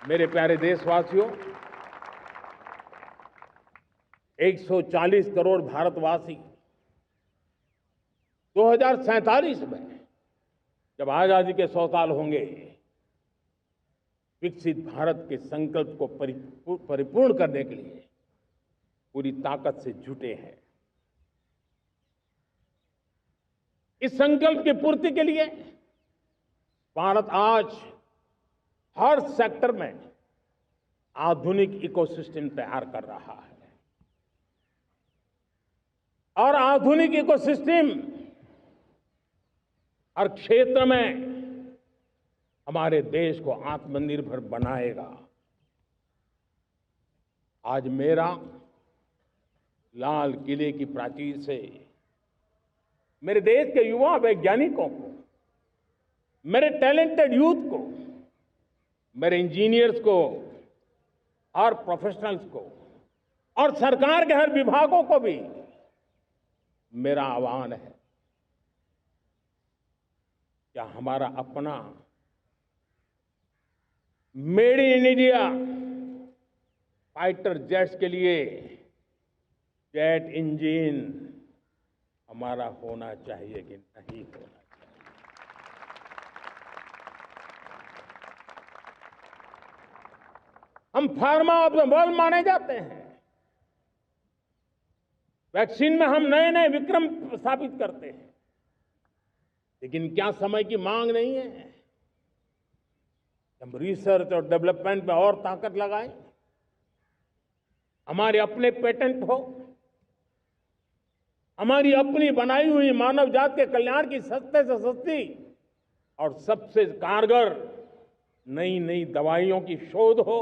मेरे प्यारे देशवासियों, 140 करोड़ भारतवासी 2047 में जब आजादी के 100 साल होंगे, विकसित भारत के संकल्प को परिपूर्ण करने के लिए पूरी ताकत से जुटे हैं। इस संकल्प की पूर्ति के लिए भारत आज हर सेक्टर में आधुनिक इकोसिस्टम तैयार कर रहा है और आधुनिक इकोसिस्टम हर क्षेत्र में हमारे देश को आत्मनिर्भर बनाएगा। आज मेरा लाल किले की प्राचीर से मेरे देश के युवा वैज्ञानिकों को, मेरे टैलेंटेड यूथ को, मेरे इंजीनियर्स को और प्रोफेशनल्स को और सरकार के हर विभागों को भी मेरा आह्वान है, क्या हमारा अपना made in India fighter jets के लिए जेट इंजन हमारा होना चाहिए कि नहीं होना चाहिए? हम फार्मा ऑफ द वर्ल्ड माने जाते हैं। वैक्सीन में हम नए नए विक्रम स्थापित करते हैं, लेकिन क्या समय की मांग नहीं है? हम रिसर्च और डेवलपमेंट में और ताकत लगाएं, हमारे अपने पेटेंट हो, हमारी अपनी बनाई हुई मानव जात के कल्याण की सस्ते से सस्ती और सबसे कारगर नई नई दवाइयों की शोध हो,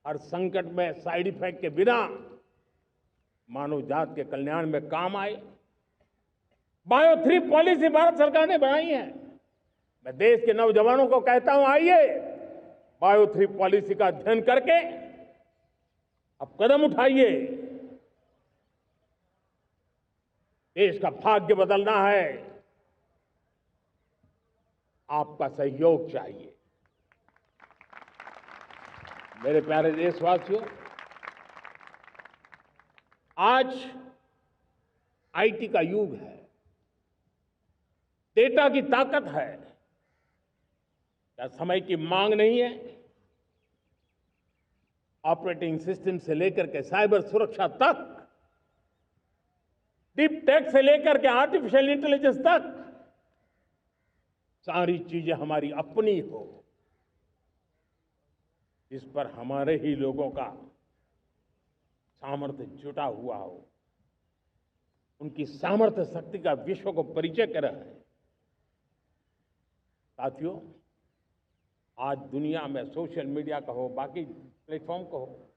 हर संकट में साइड इफेक्ट के बिना मानव जात के कल्याण में काम आए। बायो 3 पॉलिसी भारत सरकार ने बनाई है। मैं देश के नौजवानों को कहता हूं, आइए बायो 3 पॉलिसी का अध्ययन करके अब कदम उठाइए। देश का भाग्य बदलना है, आपका सहयोग चाहिए। मेरे प्यारे देशवासियों, आज आईटी का युग है, डेटा की ताकत है। क्या समय की मांग नहीं है? ऑपरेटिंग सिस्टम से लेकर के साइबर सुरक्षा तक, डीप टेक से लेकर के आर्टिफिशियल इंटेलिजेंस तक, सारी चीजें हमारी अपनी हो, इस पर हमारे ही लोगों का सामर्थ्य जुटा हुआ हो, उनकी सामर्थ्य शक्ति का विश्व को परिचय कराए। साथियों, आज दुनिया में सोशल मीडिया का हो, बाकी प्लेटफॉर्म का हो,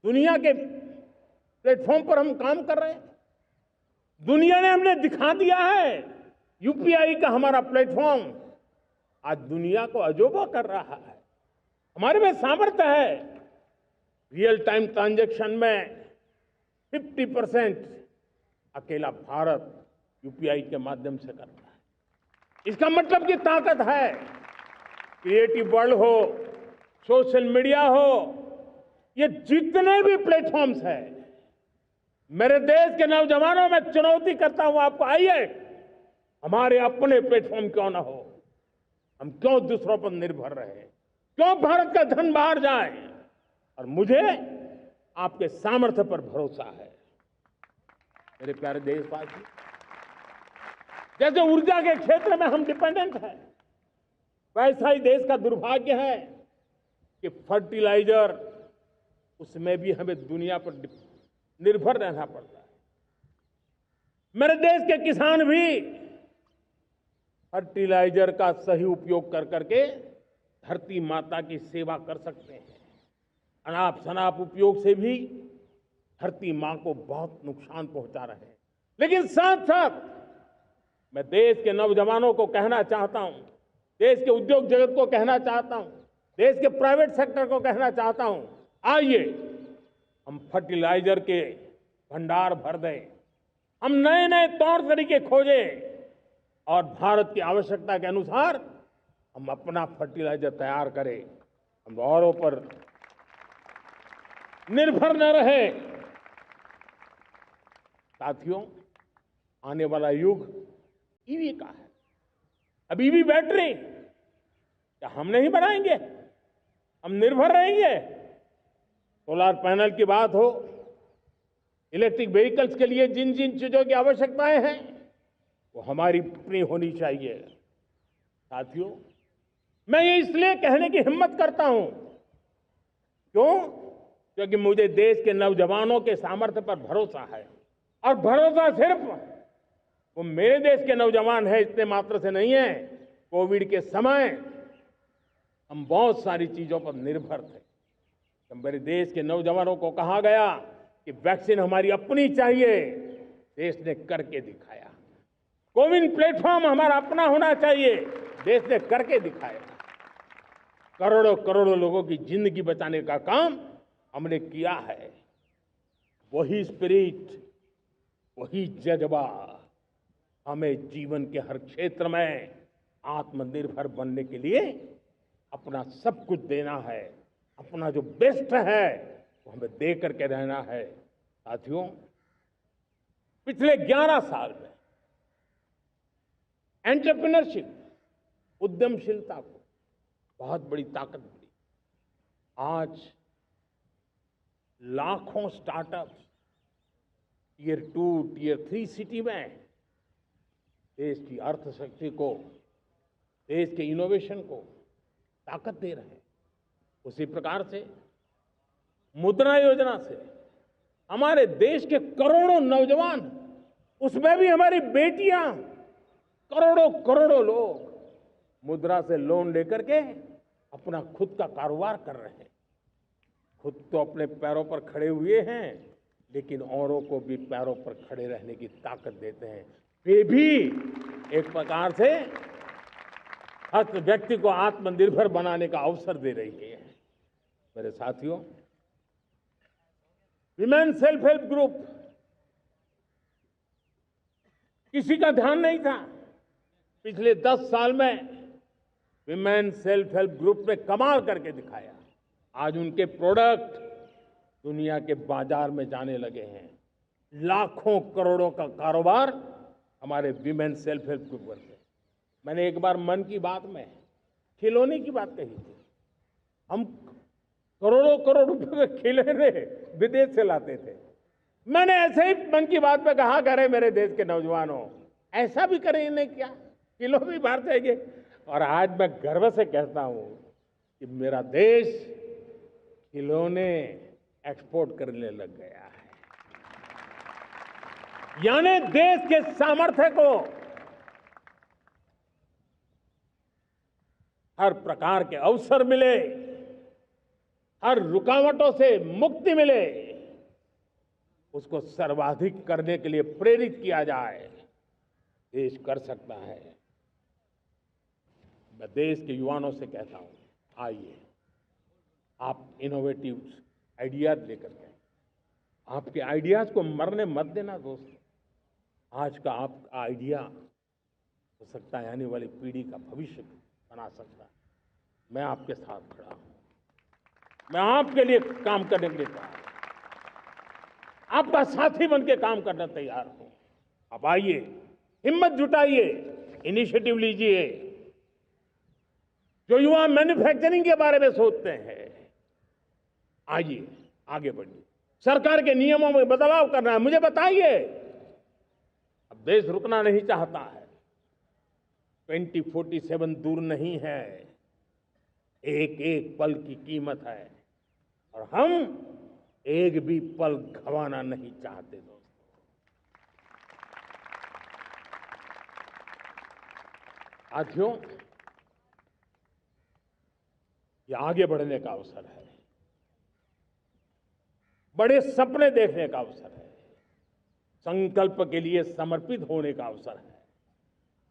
दुनिया के प्लेटफॉर्म पर हम काम कर रहे हैं। दुनिया ने हमने दिखा दिया है, यूपीआई का हमारा प्लेटफॉर्म आज दुनिया को अजोबा कर रहा है। हमारे में सामर्थ्य है। रियल टाइम ट्रांजैक्शन में 50% अकेला भारत यूपीआई के माध्यम से करता है। इसका मतलब की ताकत है। क्रिएटिव वर्ल्ड हो, सोशल मीडिया हो, ये जितने भी प्लेटफॉर्म्स हैं, मेरे देश के नौजवानों में चुनौती करता हूं आपको, आइए हमारे अपने प्लेटफॉर्म क्यों ना हो, हम क्यों दूसरों पर निर्भर रहे, क्यों भारत का धन बाहर जाए? और मुझे आपके सामर्थ्य पर भरोसा है। मेरे प्यारे देशवासी, जैसे ऊर्जा के क्षेत्र में हम डिपेंडेंट हैं, वैसा ही देश का दुर्भाग्य है कि फर्टिलाइजर, उसमें भी हमें दुनिया पर निर्भर रहना पड़ता है। मेरे देश के किसान भी फर्टिलाइजर का सही उपयोग कर करके धरती माता की सेवा कर सकते हैं। अनाप शनाप उपयोग से भी धरती मां को बहुत नुकसान पहुंचा रहे हैं। लेकिन साथ साथ मैं देश के नौजवानों को कहना चाहता हूं, देश के उद्योग जगत को कहना चाहता हूं, देश के प्राइवेट सेक्टर को कहना चाहता हूं, आइए हम फर्टिलाइजर के भंडार भर दें, हम नए नए तौर तरीके खोजें और भारत की आवश्यकता के अनुसार हम अपना फर्टिलाइजर तैयार करें, हम औरों पर निर्भर न रहे। साथियों, आने वाला युग ईवी का है। अब ईवी बैटरी क्या हम नहीं बनाएंगे? हम निर्भर रहेंगे? सोलर पैनल की बात हो, इलेक्ट्रिक व्हीकल्स के लिए जिन जिन चीजों की आवश्यकताएं हैं वो हमारी अपनी होनी चाहिए। साथियों, मैं ये इसलिए कहने की हिम्मत करता हूं, क्यों? क्योंकि मुझे देश के नौजवानों के सामर्थ्य पर भरोसा है। और भरोसा सिर्फ वो मेरे देश के नौजवान हैं इतने मात्र से नहीं है। कोविड के समय हम बहुत सारी चीजों पर निर्भर थे। तो मेरे देश के नौजवानों को कहा गया कि वैक्सीन हमारी अपनी चाहिए, देश ने करके दिखाया। कोविन प्लेटफॉर्म हमारा अपना होना चाहिए, देश ने करके दिखाया। करोड़ों करोड़ों लोगों की जिंदगी बचाने का काम हमने किया है। वही स्पिरिट, वही जज्बा हमें जीवन के हर क्षेत्र में आत्मनिर्भर बनने के लिए अपना सब कुछ देना है। अपना जो बेस्ट है वो हमें दे करके रहना है। साथियों, पिछले 11 साल में एंटरप्रेन्योरशिप, उद्यमशीलता को बहुत बड़ी ताकत मिली। आज लाखों स्टार्टअप्स टियर 2, टियर 3 सिटी में देश की अर्थशक्ति को, देश के इनोवेशन को ताकत दे रहे हैं। उसी प्रकार से मुद्रा योजना से हमारे देश के करोड़ों नौजवान, उसमें भी हमारी बेटियां, करोड़ों करोड़ों लोग मुद्रा से लोन लेकर के अपना खुद का कारोबार कर रहे हैं। खुद तो अपने पैरों पर खड़े हुए हैं, लेकिन औरों को भी पैरों पर खड़े रहने की ताकत देते हैं। वे भी एक प्रकार से हर व्यक्ति को आत्मनिर्भर बनाने का अवसर दे रही है। मेरे साथियों, विमेन सेल्फ हेल्प ग्रुप किसी का ध्यान नहीं था। पिछले 10 साल में विमेन सेल्फ हेल्प ग्रुप ने कमाल करके दिखाया। आज उनके प्रोडक्ट दुनिया के बाजार में जाने लगे हैं। लाखों करोड़ों का कारोबार हमारे विमेन सेल्फ हेल्प ग्रुप करते हैं। मैंने एक बार मन की बात में खिलौने की बात कही थी। हम करोड़ों करोड़ रुपए के खिलौने विदेश से लाते थे। मैंने ऐसे ही मन की बात में कहा, करे मेरे देश के नौजवानों, ऐसा भी करें इन्हें क्या, किलो भी बाहर जाएंगे। और आज मैं गर्व से कहता हूं कि मेरा देश खिलौने एक्सपोर्ट करने लग गया है। यानी देश के सामर्थ्य को हर प्रकार के अवसर मिले, हर रुकावटों से मुक्ति मिले, उसको सर्वाधिक करने के लिए प्रेरित किया जाए। देश कर सकता है। मैं देश के युवाओं से कहता हूं, आइए आप इनोवेटिव आइडियाज लेकर के, आपके आइडियाज को मरने मत देना दोस्त। आज का आपका आइडिया हो सकता है आने वाली पीढ़ी का भविष्य बना सकता है। मैं आपके साथ खड़ा हूं, मैं आपके लिए काम करने के लिए तैयार हूं, आपका साथी बन के काम करने तैयार हूं। आप आइए, हिम्मत जुटाइए, इनिशिएटिव लीजिए। जो युवा मैन्युफैक्चरिंग के बारे में सोचते हैं, आइए आगे बढ़िए। सरकार के नियमों में बदलाव करना है, मुझे बताइए। अब देश रुकना नहीं चाहता है। 2047 दूर नहीं है। एक एक पल की कीमत है और हम एक भी पल गंवाना नहीं चाहते दोस्तों। साथियों, ये आगे बढ़ने का अवसर है, बड़े सपने देखने का अवसर है, संकल्प के लिए समर्पित होने का अवसर है।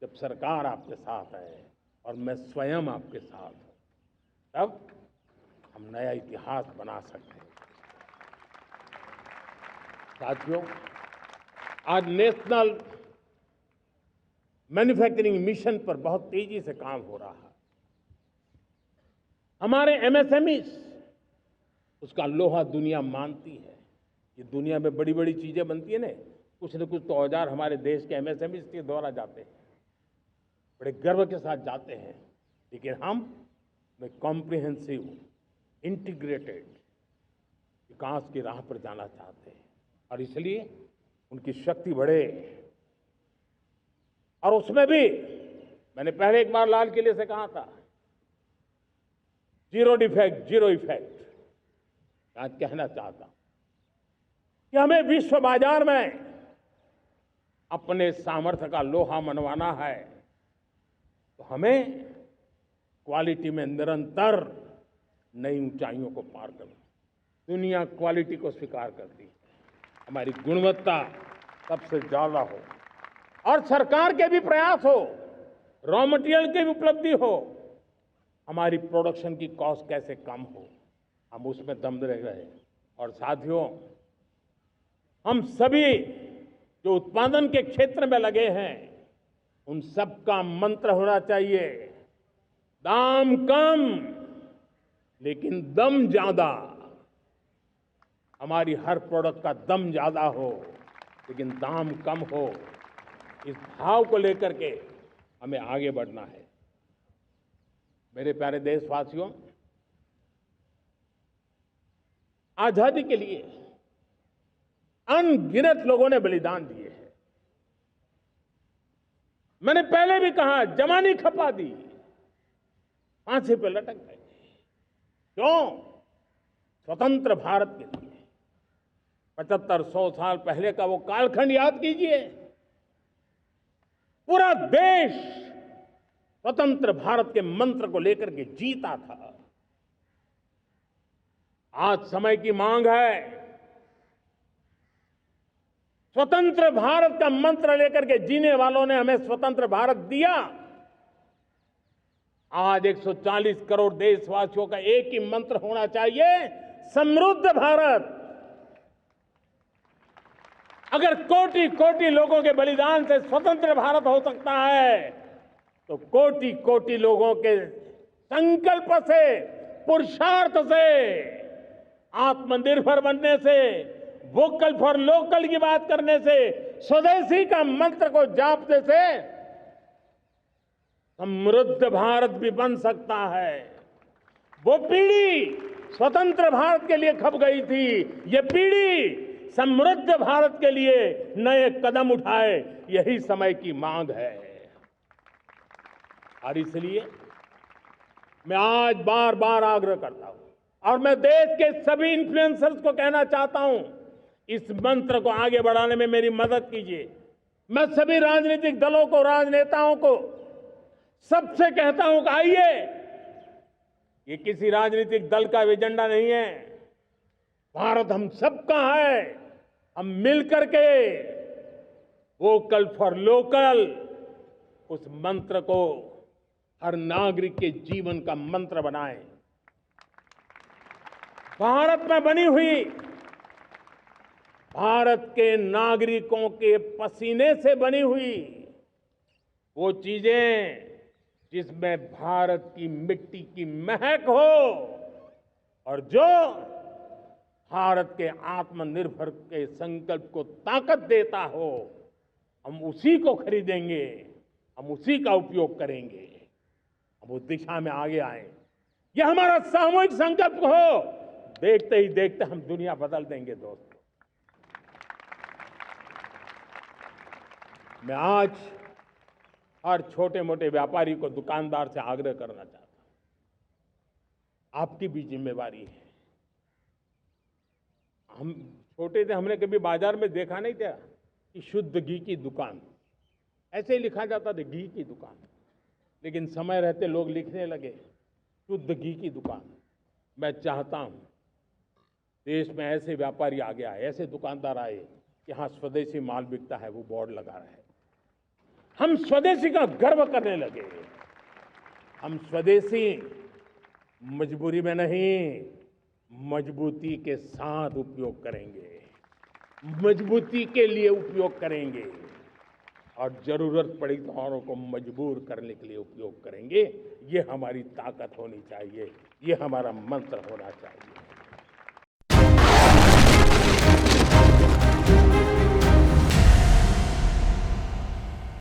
जब सरकार आपके साथ है और मैं स्वयं आपके साथ हूं, तब हम नया इतिहास बना सकते हैं। साथियों, आज नेशनल मैन्युफैक्चरिंग मिशन पर बहुत तेजी से काम हो रहा है। हमारे एमएसएमईज, उसका लोहा दुनिया मानती है। ये दुनिया में बड़ी बड़ी चीजें बनती है ना, कुछ न कुछ तो औजार हमारे देश के एमएसएमईज के द्वारा जाते हैं, बड़े गर्व के साथ जाते हैं। लेकिन हम कॉम्प्रिहेंसिव, इंटीग्रेटेड विकास की राह पर जाना चाहते हैं और इसलिए उनकी शक्ति बढ़े। और उसमें भी मैंने पहले एक बार लाल किले से कहा था, जीरो डिफेक्ट जीरो इफेक्ट। आज कहना चाहता हूं कि हमें विश्व बाजार में अपने सामर्थ्य का लोहा मनवाना है तो हमें क्वालिटी में निरंतर नई ऊंचाइयों को पार करना। दुनिया क्वालिटी को स्वीकार करती है, हमारी गुणवत्ता सबसे ज्यादा हो और सरकार के भी प्रयास हो, रॉ मटेरियल की भी उपलब्धि हो, हमारी प्रोडक्शन की कॉस्ट कैसे कम हो, हम उसमें दम रह रहे। और साथियों, हम सभी जो उत्पादन के क्षेत्र में लगे हैं उन सबका मंत्र होना चाहिए, दाम कम लेकिन दम ज्यादा। हमारी हर प्रोडक्ट का दम ज्यादा हो लेकिन दाम कम हो। इस भाव को लेकर के हमें आगे बढ़ना है। मेरे प्यारे देशवासियों, आजादी के लिए अनगिनत लोगों ने बलिदान दिए हैं। मैंने पहले भी कहा, जवानी खपा दी, फांसी पे लटक गए। क्यों? स्वतंत्र भारत के लिए। 75-100 साल पहले का वो कालखंड याद कीजिए। पूरा देश स्वतंत्र भारत के मंत्र को लेकर के जीता था। आज समय की मांग है, स्वतंत्र भारत का मंत्र लेकर के जीने वालों ने हमें स्वतंत्र भारत दिया। आज 140 करोड़ देशवासियों का एक ही मंत्र होना चाहिए, समृद्ध भारत। अगर कोटि कोटि लोगों के बलिदान से स्वतंत्र भारत हो सकता है तो कोटि कोटि लोगों के संकल्प से, पुरुषार्थ से, आत्मनिर्भर बनने से, वोकल फॉर लोकल की बात करने से, स्वदेशी का मंत्र को जापने से समृद्ध भारत भी बन सकता है। वो पीढ़ी स्वतंत्र भारत के लिए खप गई थी, ये पीढ़ी समृद्ध भारत के लिए नए कदम उठाए, यही समय की मांग है। और इसलिए मैं आज बार बार आग्रह करता हूं और मैं देश के सभी इन्फ्लुएंसर्स को कहना चाहता हूं, इस मंत्र को आगे बढ़ाने में मेरी मदद कीजिए। मैं सभी राजनीतिक दलों को, राजनेताओं को, सबसे कहता हूं कि आइए, ये किसी राजनीतिक दल का एजेंडा नहीं है, भारत हम सबका है। हम मिलकर के वोकल फॉर लोकल, उस मंत्र को हर नागरिक के जीवन का मंत्र बनाएं। भारत में बनी हुई, भारत के नागरिकों के पसीने से बनी हुई वो चीजें जिसमें भारत की मिट्टी की महक हो और जो भारत के आत्मनिर्भर के संकल्प को ताकत देता हो, हम उसी को खरीदेंगे, हम उसी का उपयोग करेंगे। हम उस दिशा में आगे आए, यह हमारा सामूहिक संकल्प हो। देखते ही देखते हम दुनिया बदल देंगे। दोस्तों, मैं आज हर छोटे मोटे व्यापारी को, दुकानदार से आग्रह करना चाहता हूं, आपकी भी जिम्मेवारी है। हम छोटे थे, हमने कभी बाजार में देखा नहीं था कि शुद्ध घी की दुकान, ऐसे ही लिखा जाता था घी की दुकान। लेकिन समय रहते लोग लिखने लगे शुद्ध घी की दुकान। मैं चाहता हूं देश में ऐसे व्यापारी आगे आए, ऐसे दुकानदार आए कि हाँ, स्वदेशी माल बिकता है, वो बोर्ड लगा रहे हैं। हम स्वदेशी का गर्व करने लगे। हम स्वदेशी मजबूरी में नहीं, मजबूती के साथ उपयोग करेंगे, मजबूती के लिए उपयोग करेंगे। और जरूरत पड़ी तो औरों को मजबूर करने के लिए उपयोग करेंगे। ये हमारी ताकत होनी चाहिए, ये हमारा मंत्र होना चाहिए।